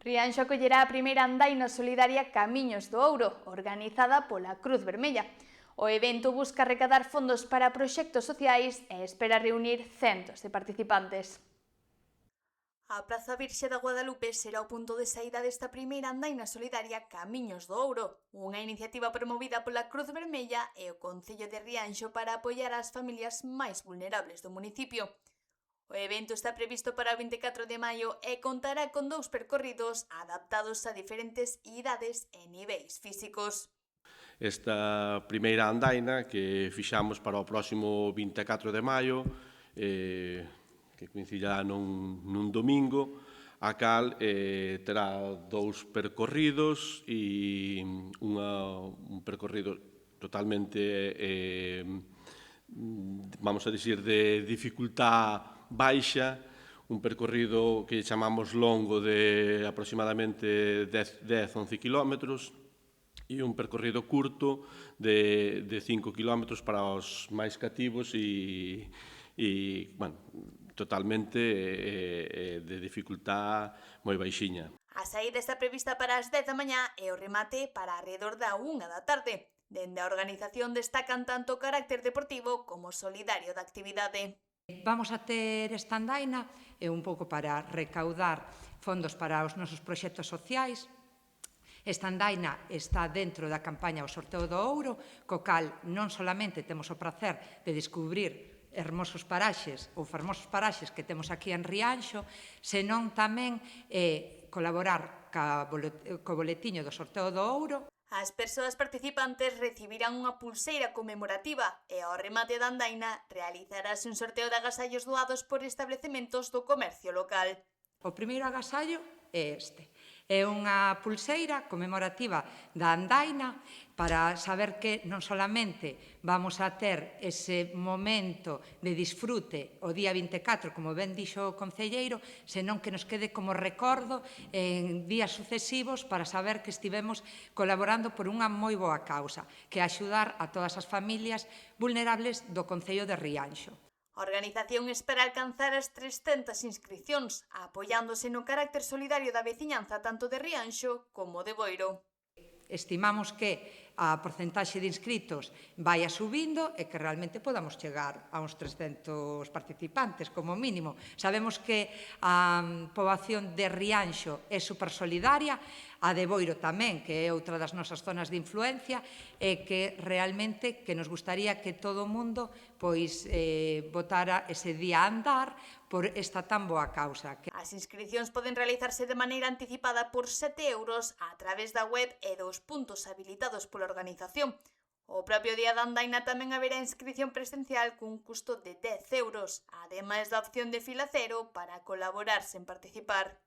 Rianxo acollerá a primeira andaina solidaria Camiños do Ouro, organizada pola Cruz Vermella. O evento busca recadar fondos para proxectos sociais e espera reunir centos de participantes. A Praza Virxe da Guadalupe será o punto de saída desta primeira andaina solidaria Camiños do Ouro, unha iniciativa promovida pola Cruz Vermella e o Concello de Rianxo para apoiar as familias máis vulnerables do municipio. O evento está previsto para o 24 de maio e contará con 2 percorridos adaptados a diferentes idades e niveis físicos. Esta primeira andaina que fixamos para o próximo 24 de maio, que coincidirá nun domingo, a cal terá 2 percorridos e un percorrido totalmente, vamos a dicir, de dificultad baixa, un percorrido que chamamos longo de aproximadamente 10-11 kilómetros e un percorrido curto de 5 kilómetros para os máis cativos e bueno, totalmente de dificultad moi baixiña. A saída está prevista para as 10 da mañá e o remate para alrededor da 1 da tarde. Dende a organización destacan tanto o carácter deportivo como solidario da actividade. Vamos a ter esta andaina un pouco para recaudar fondos para os nosos proxectos sociais. Esta andaina está dentro da campaña O Sorteo do Ouro, co cal non solamente temos o prazer de descubrir hermosos paraxes ou fermosos paraxes que temos aquí en Rianxo, senón tamén colaborar co boletiño do Sorteo do Ouro. As persoas participantes recibirán unha pulseira conmemorativa e ao remate da andaina realizarase un sorteo de agasallos doados por establecementos do comercio local. O primeiro agasallo é este. É unha pulseira conmemorativa da andaina para saber que non solamente vamos a ter ese momento de disfrute o día 24, como ben dixo o concelleiro, senón que nos quede como recordo en días sucesivos para saber que estivemos colaborando por unha moi boa causa, que é axudar a todas as familias vulnerables do Concello de Rianxo. A organización espera alcanzar as 300 inscricións, apoiándose no carácter solidario da veciñanza tanto de Rianxo como de Boiro. Estimamos que a porcentaxe de inscritos vai subindo e que realmente podamos chegar a uns 300 participantes, como mínimo. Sabemos que a poboación de Rianxo é supersolidaria, a de Boiro tamén, que é outra das nosas zonas de influencia, e que realmente que nos gustaría que todo o mundo botara ese día a andar por esta tan boa causa. As inscricións poden realizarse de maneira anticipada por 7 euros a través da web e dos puntos habilitados pola organización. O propio día da andaina tamén haberá inscrición presencial cun custo de 10 euros, ademais da opción de fila cero para colaborar sen participar.